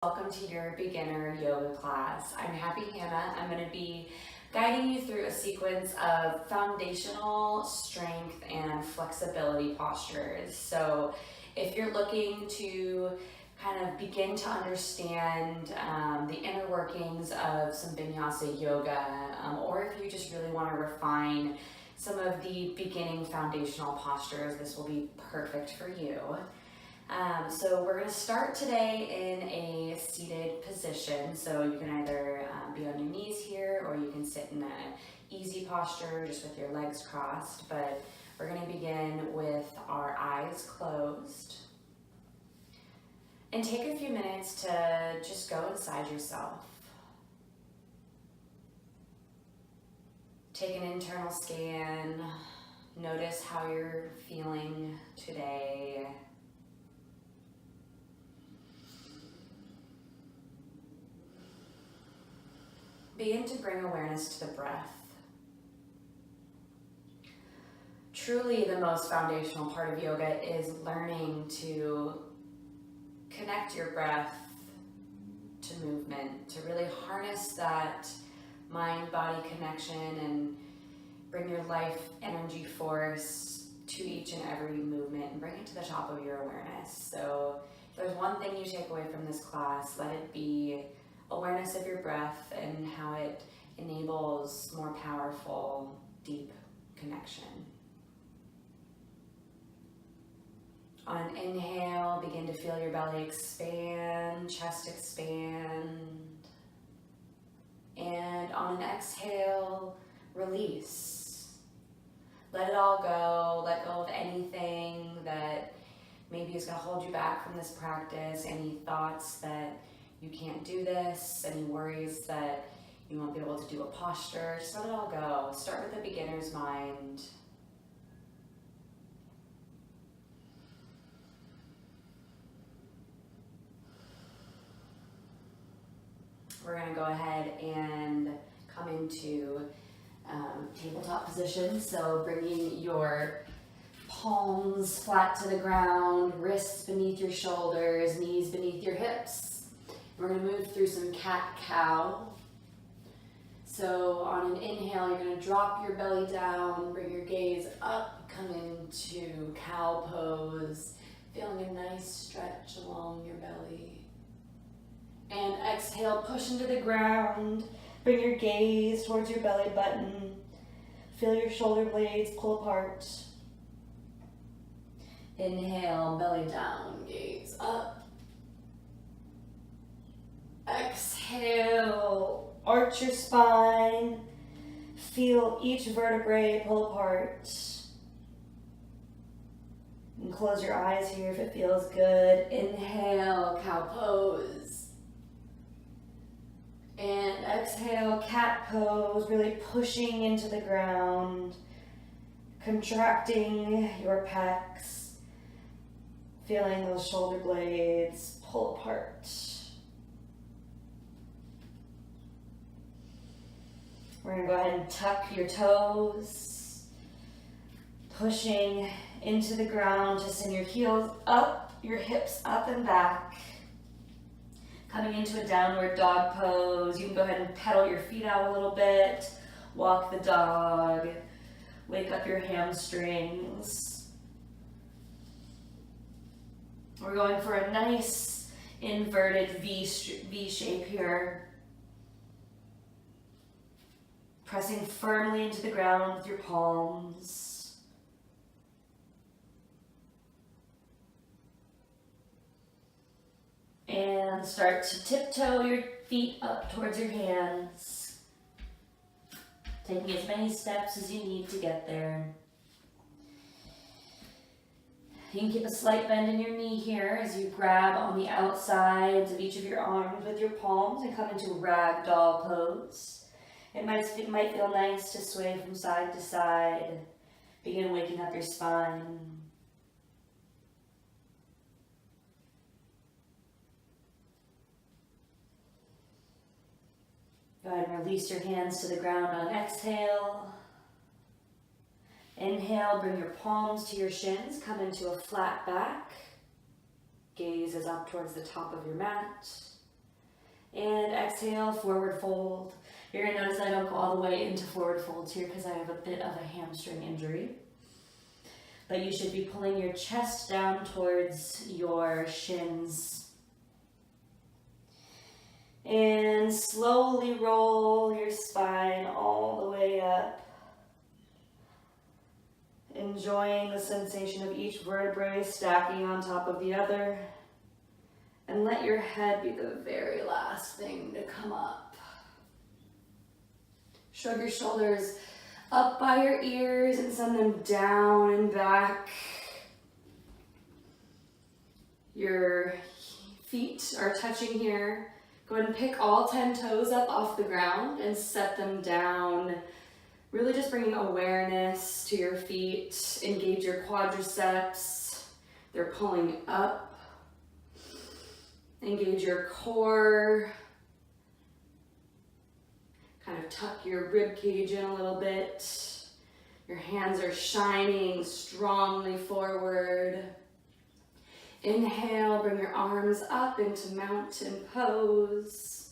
Welcome to your beginner yoga class. I'm Happy Hannah. I'm going to be guiding you through a sequence of foundational strength and flexibility postures. So if you're looking to kind of begin to understand the inner workings of some Vinyasa yoga, or if you just really want to refine some of the beginning foundational postures, this will be perfect for you. So we're going to start today in a seated position. So you can either be on your knees here, or you can sit in an easy posture just with your legs crossed. But we're going to begin with our eyes closed. And take a few minutes to just go inside yourself. Take an internal scan. Notice how you're feeling today. Begin to bring awareness to the breath. Truly, the most foundational part of yoga is learning to connect your breath to movement, to really harness that mind-body connection and bring your life energy force to each and every movement and bring it to the top of your awareness. So if there's one thing you take away from this class, let it be awareness of your breath and how it enables more powerful, deep connection. On an inhale, begin to feel your belly expand, chest expand. And on an exhale, release. Let it all go. Let go of anything that maybe is going to hold you back from this practice, any thoughts that you can't do this, any worries that you won't be able to do a posture. Just let it all go. Start with a beginner's mind. We're going to go ahead and come into tabletop position. So bringing your palms flat to the ground, wrists beneath your shoulders, knees beneath your hips. We're going to move through some cat-cow. So on an inhale, you're going to drop your belly down, bring your gaze up, come into cow pose, feeling a nice stretch along your belly. And exhale, push into the ground, bring your gaze towards your belly button, feel your shoulder blades pull apart. Inhale, belly down, gaze up. Exhale, arch your spine, feel each vertebrae pull apart. And close your eyes here if it feels good. Inhale, cow pose. And exhale, cat pose, really pushing into the ground, contracting your pecs, feeling those shoulder blades pull apart. We're going to go ahead and tuck your toes, pushing into the ground to send your heels up, your hips up and back. Coming into a downward dog pose. You can go ahead and pedal your feet out a little bit, walk the dog, wake up your hamstrings. We're going for a nice inverted V shape here. Pressing firmly into the ground with your palms. And start to tiptoe your feet up towards your hands. Taking as many steps as you need to get there. You can keep a slight bend in your knee here as you grab on the outsides of each of your arms with your palms and come into ragdoll pose. It might feel nice to sway from side to side. Begin waking up your spine. Go ahead and release your hands to the ground on exhale. Inhale, bring your palms to your shins. Come into a flat back. Gaze is up towards the top of your mat. And exhale, forward fold. You're gonna notice I don't go all the way into forward folds here because I have a bit of a hamstring injury. But you should be pulling your chest down towards your shins. And slowly roll your spine all the way up. Enjoying the sensation of each vertebrae stacking on top of the other. And let your head be the very last thing to come up. Shrug your shoulders up by your ears and send them down and back. Your feet are touching here. Go ahead and pick all 10 toes up off the ground and set them down. Really just bringing awareness to your feet. Engage your quadriceps. They're pulling up. Engage your core. Kind of tuck your rib cage in a little bit. Your hands are shining strongly forward. Inhale, bring your arms up into mountain pose.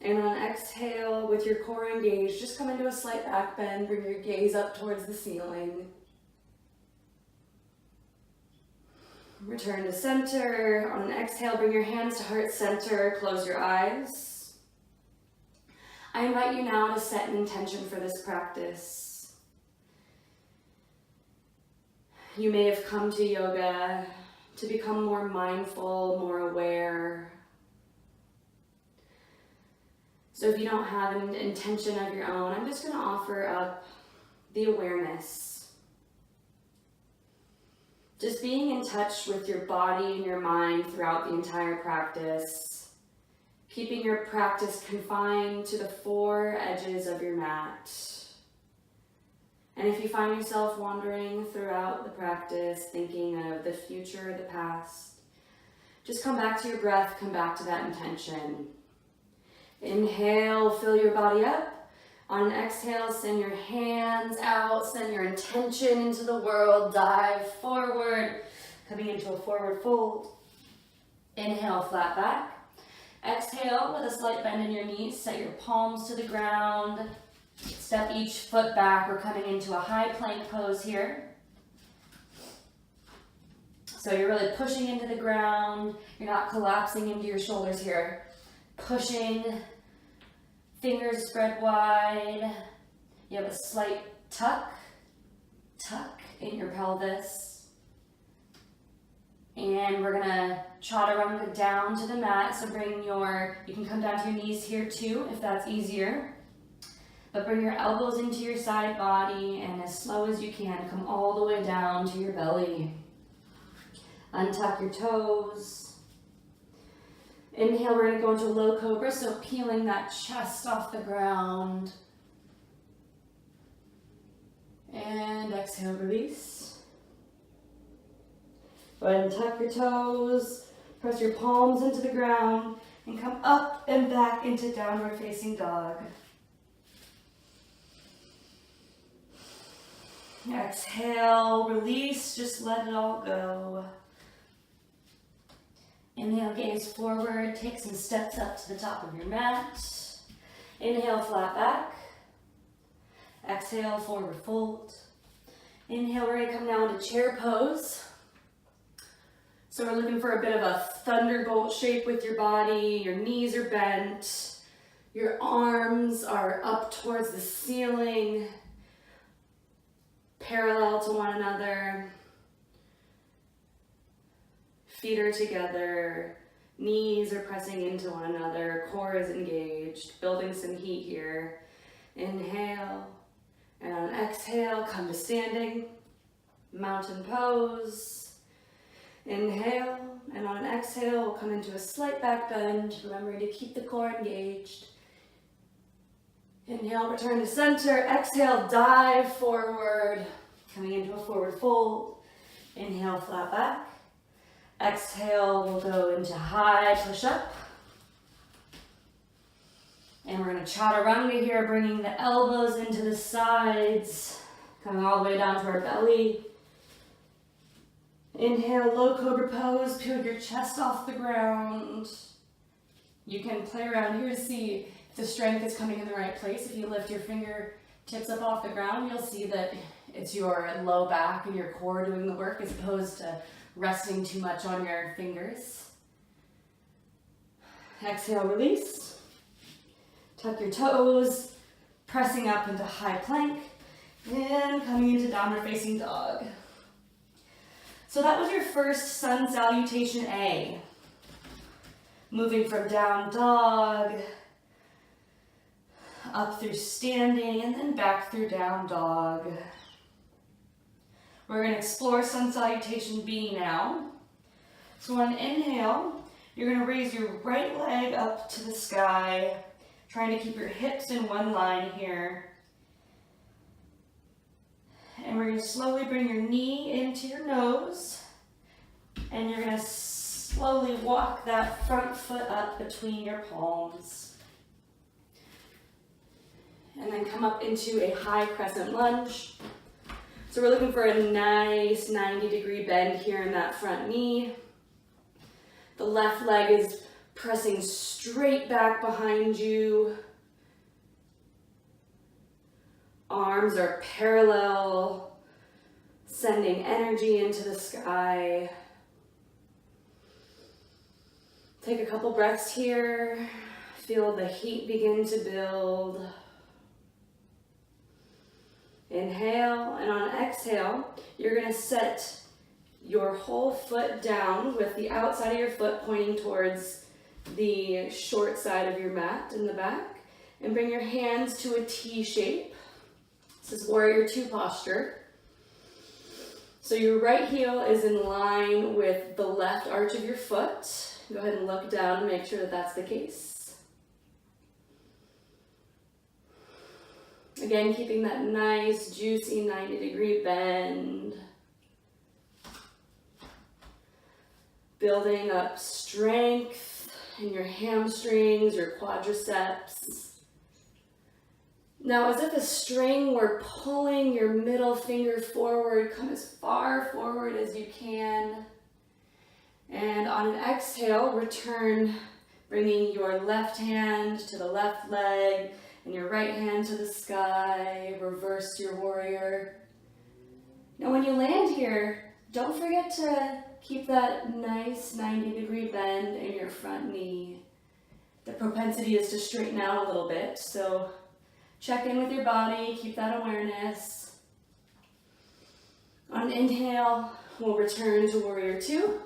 And on exhale, with your core engaged, just come into a slight back bend. Bring your gaze up towards the ceiling. Return to center. On an exhale, bring your hands to heart center. Close your eyes. I invite you now to set an intention for this practice. You may have come to yoga to become more mindful, more aware. So if you don't have an intention of your own, I'm just going to offer up the awareness. Just being in touch with your body and your mind throughout the entire practice. Keeping your practice confined to the 4 edges of your mat. And if you find yourself wandering throughout the practice, thinking of the future or the past, just come back to your breath, come back to that intention. Inhale, fill your body up. On an exhale, send your hands out, send your intention into the world, dive forward, coming into a forward fold. Inhale, flat back. Exhale, with a slight bend in your knees, set your palms to the ground. Step each foot back. We're coming into a high plank pose here. So you're really pushing into the ground. You're not collapsing into your shoulders here. Pushing, fingers spread wide. You have a slight tuck in your pelvis. And we're gonna chaturanga down to the mat. So you can come down to your knees here too, if that's easier. But bring your elbows into your side body, and as slow as you can, come all the way down to your belly. Untuck your toes. Inhale, we're gonna go into low cobra, so peeling that chest off the ground. And exhale, release. Go ahead and tuck your toes, press your palms into the ground, and come up and back into downward facing dog. Exhale, release, just let it all go. Inhale, gaze forward, take some steps up to the top of your mat. Inhale, flat back. Exhale, forward fold. Inhale, we're gonna come now into chair pose. So we're looking for a bit of a thunderbolt shape with your body. Your knees are bent. Your arms are up towards the ceiling, parallel to one another. Feet are together. Knees are pressing into one another. Core is engaged. Building some heat here. Inhale. And on an exhale, come to standing. Mountain pose. Inhale, and on an exhale, we'll come into a slight back bend, remembering to keep the core engaged. Inhale, return to center. Exhale, dive forward, coming into a forward fold. Inhale, flat back. Exhale, we'll go into high push-up. And we're going to chaturanga here, bringing the elbows into the sides, coming all the way down to our belly. Inhale, low cobra pose, peel your chest off the ground. You can play around here to see if the strength is coming in the right place. If you lift your fingertips up off the ground, you'll see that it's your low back and your core doing the work as opposed to resting too much on your fingers. Exhale, release. Tuck your toes, pressing up into high plank, and coming into downward facing dog. So that was your first sun salutation A. Moving from down dog, up through standing, and then back through down dog. We're going to explore sun salutation B now. So on inhale, you're going to raise your right leg up to the sky, trying to keep your hips in one line here. And we're going to slowly bring your knee into your nose, and you're going to slowly walk that front foot up between your palms. And then come up into a high crescent lunge. So we're looking for a nice 90-degree bend here in that front knee. The left leg is pressing straight back behind you. Arms are parallel, sending energy into the sky. Take a couple breaths here. Feel the heat begin to build. Inhale, and on exhale, you're going to set your whole foot down with the outside of your foot pointing towards the short side of your mat in the back, and bring your hands to a T shape. This is Warrior 2 posture. So your right heel is in line with the left arch of your foot. Go ahead and look down and make sure that that's the case. Again, keeping that nice, juicy 90-degree bend. Building up strength in your hamstrings, your quadriceps. Now, as if a string were pulling your middle finger forward, come as far forward as you can. And on an exhale, return, bringing your left hand to the left leg and your right hand to the sky. Reverse your warrior. Now, when you land here, don't forget to keep that nice 90-degree bend in your front knee. The propensity is to straighten out a little bit, so check in with your body, keep that awareness. On inhale, we'll return to Warrior 2.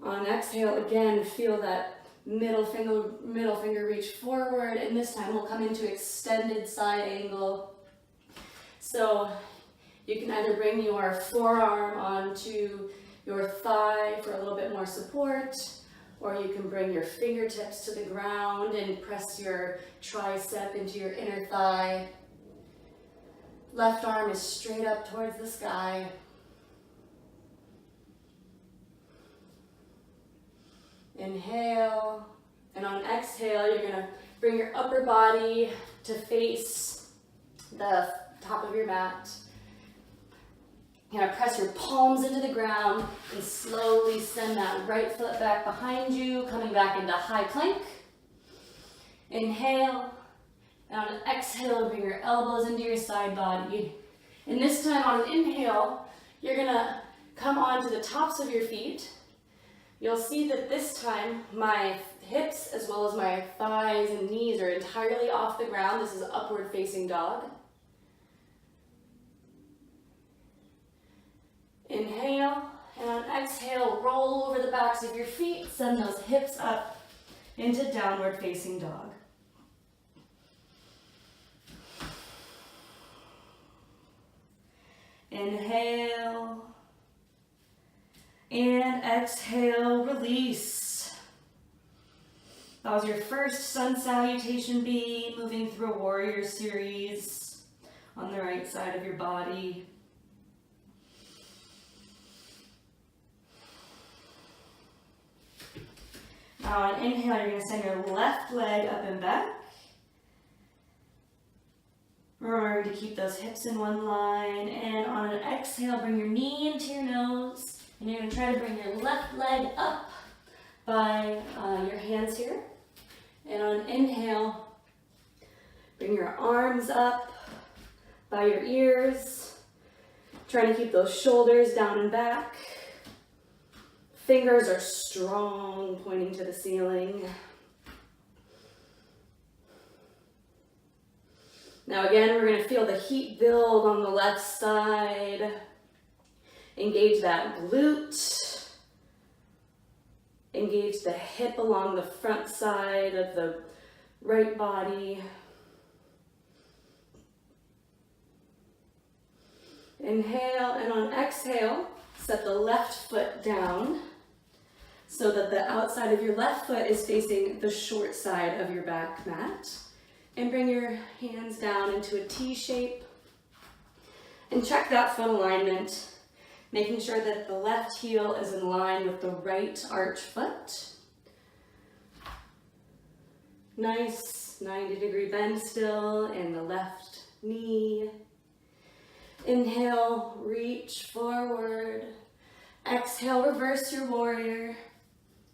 On exhale, again, feel that middle finger reach forward, and this time we'll come into extended side angle. So you can either bring your forearm onto your thigh for a little bit more support, or you can bring your fingertips to the ground and press your tricep into your inner thigh. Left arm is straight up towards the sky. Inhale, and on exhale, you're gonna bring your upper body to face the top of your mat. You're gonna press your palms into the ground and slowly send that right foot back behind you, coming back into high plank. Inhale, and on an exhale, bring your elbows into your side body. And this time on an inhale, you're gonna come onto the tops of your feet. You'll see that this time my hips as well as my thighs and knees are entirely off the ground. This is upward facing dog. Inhale, and on exhale, roll over the backs of your feet, send those hips up into downward facing dog. Inhale, and exhale, release. That was your first sun salutation B, moving through a warrior series on the right side of your body. Now on inhale, you're going to send your left leg up and back. Remember to keep those hips in one line. And on an exhale, bring your knee into your nose. And you're going to try to bring your left leg up by your hands here. And on inhale, bring your arms up by your ears, trying to keep those shoulders down and back. Fingers are strong, pointing to the ceiling. Now again, we're going to feel the heat build on the left side. Engage that glute. Engage the hip along the front side of the right body. Inhale, and on exhale, set the left foot down so that the outside of your left foot is facing the short side of your back mat. And bring your hands down into a T shape. And check that foot alignment, making sure that the left heel is in line with the right arch foot. Nice 90-degree bend still in the left knee. Inhale, reach forward. Exhale, reverse your warrior.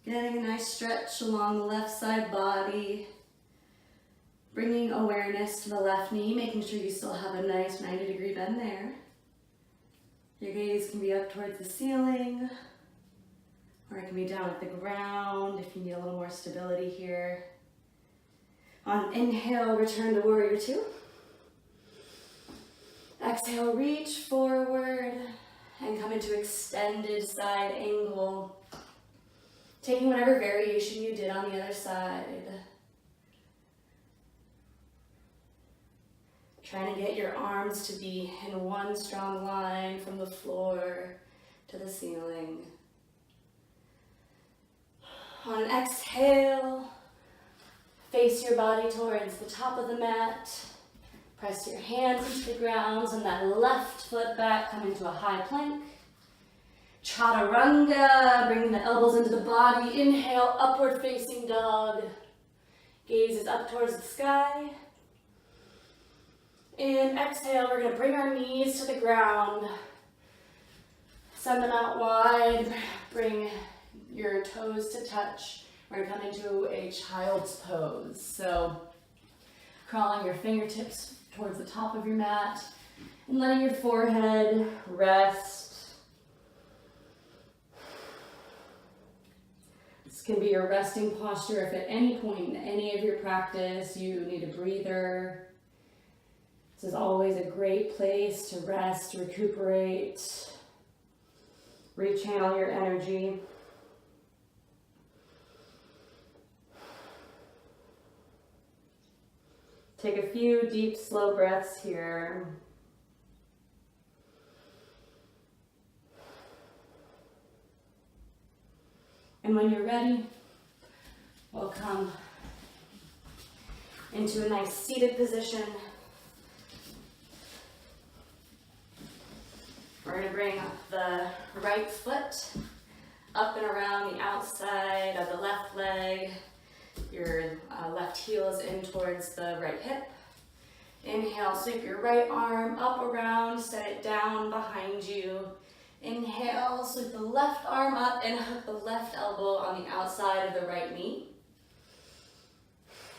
Getting a nice stretch along the left side body. Bringing awareness to the left knee, making sure you still have a nice 90-degree bend there. Your gaze can be up towards the ceiling, or it can be down at the ground if you need a little more stability here. On inhale, return to Warrior 2. Exhale, reach forward and come into extended side angle. Taking whatever variation you did on the other side. Trying to get your arms to be in one strong line from the floor to the ceiling. On an exhale, face your body towards the top of the mat. Press your hands into the ground, and that left foot back, come into a high plank. Chaturanga, bringing the elbows into the body. Inhale, upward facing dog. Gaze is up towards the sky. And exhale, we're going to bring our knees to the ground. Send them out wide. Bring your toes to touch. We're going to come into a child's pose. So crawling your fingertips towards the top of your mat and letting your forehead rest. This can be your resting posture if at any point in any of your practice you need a breather. This is always a great place to rest, recuperate, rechannel your energy. Take a few deep, slow breaths here. And when you're ready, we'll come into a nice seated position. We're going to bring the right foot up and around the outside of the left leg. Your left heel is in towards the right hip. Inhale, sweep your right arm up around, set it down behind you. Inhale, sweep the left arm up and hook the left elbow on the outside of the right knee.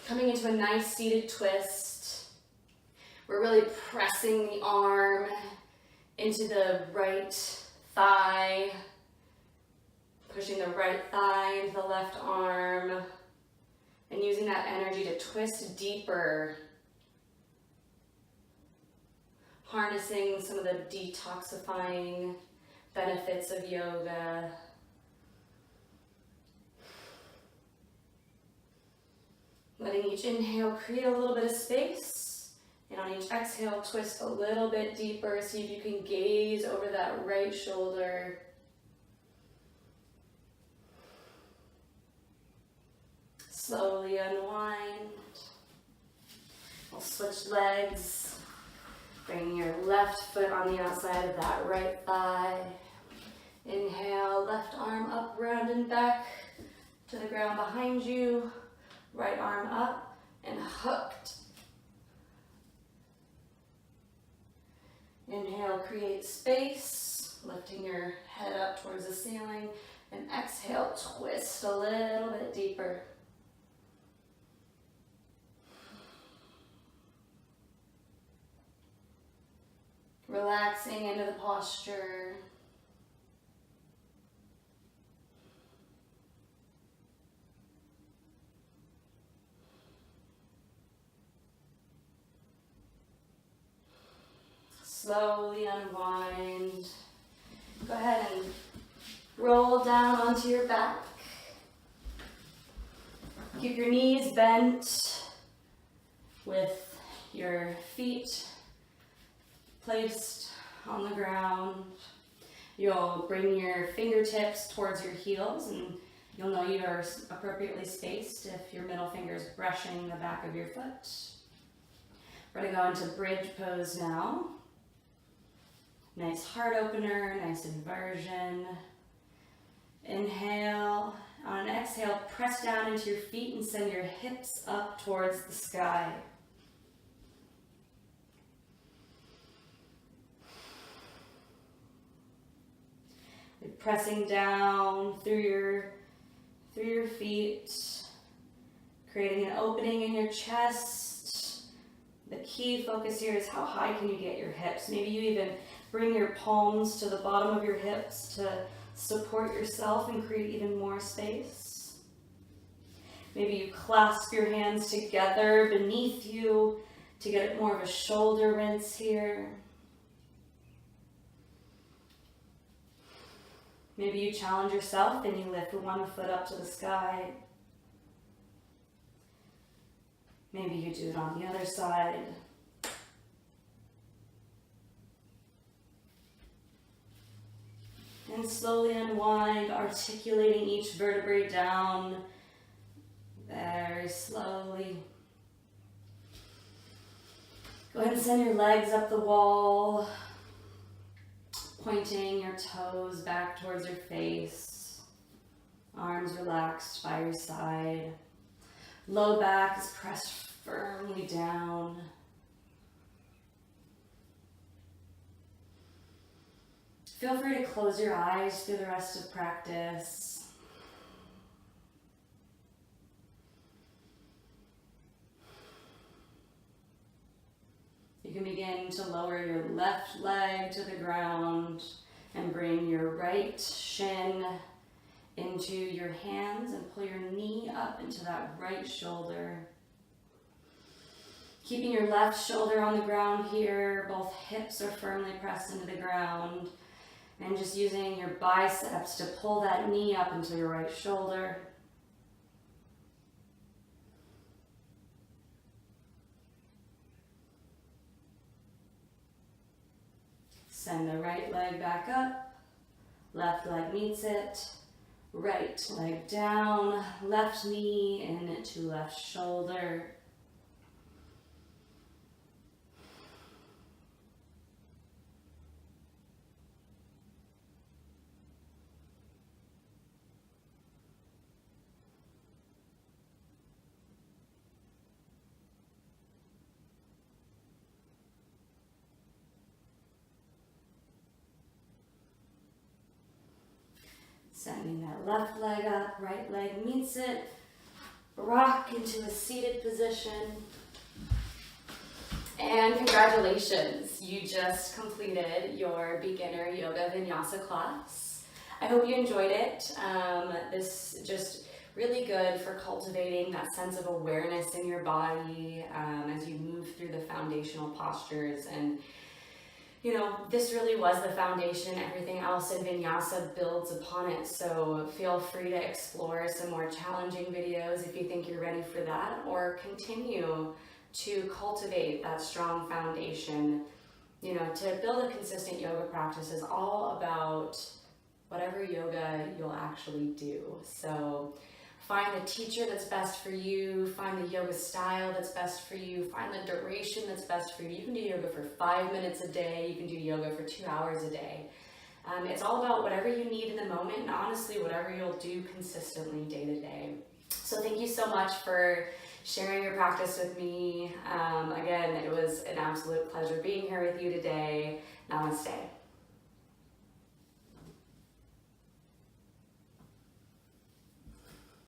Coming into a nice seated twist. We're really pressing the arm into the right thigh, pushing the right thigh into the left arm, and using that energy to twist deeper, harnessing some of the detoxifying benefits of yoga. Letting each inhale create a little bit of space, and on each exhale, twist a little bit deeper. See if you can gaze over that right shoulder. Slowly unwind. We'll switch legs. Bring your left foot on the outside of that right thigh. Inhale, left arm up, round and back to the ground behind you. Right arm up and hooked. Inhale, create space, lifting your head up towards the ceiling. And exhale, twist a little bit deeper. Relaxing into the posture. Slowly unwind. Go ahead and roll down onto your back. Keep your knees bent with your feet placed on the ground. You'll bring your fingertips towards your heels, and you'll know you are appropriately spaced if your middle finger is brushing the back of your foot. We're going to go into bridge pose now. Nice heart opener, nice inversion. Inhale. On an exhale, press down into your feet and send your hips up towards the sky. Pressing down through your feet, creating an opening in your chest. The key focus here is how high can you get your hips. Maybe you even bring your palms to the bottom of your hips to support yourself and create even more space. Maybe you clasp your hands together beneath you to get more of a shoulder rinse here. Maybe you challenge yourself and you lift one foot up to the sky. Maybe you do it on the other side. And slowly unwind, articulating each vertebrae down very slowly. Go ahead and send your legs up the wall, pointing your toes back towards your face. Arms relaxed by your side. Low back is pressed firmly down. Feel free to close your eyes through the rest of practice. You can begin to lower your left leg to the ground and bring your right shin into your hands and pull your knee up into that right shoulder. Keeping your left shoulder on the ground here, both hips are firmly pressed into the ground. And just using your biceps to pull that knee up into your right shoulder. Send the right leg back up. Left leg meets it. Right leg down. Left knee into left shoulder. Sending that left leg up, right leg meets it. Rock into a seated position. And congratulations, you just completed your beginner yoga vinyasa class. I hope you enjoyed it. This is just really good for cultivating that sense of awareness in your body as you move through the foundational postures. And you know, this really was the foundation. Everything else in Vinyasa builds upon it. So feel free to explore some more challenging videos if you think you're ready for that, or continue to cultivate that strong foundation. You know, to build a consistent yoga practice is all about whatever yoga you'll actually do. So find the teacher that's best for you, find the yoga style that's best for you, find the duration that's best for you. You can do yoga for 5 minutes a day, you can do yoga for 2 hours a day. It's all about whatever you need in the moment, and honestly, whatever you'll do consistently day to day. So thank you so much for sharing your practice with me. Again, it was an absolute pleasure being here with you today. Namaste.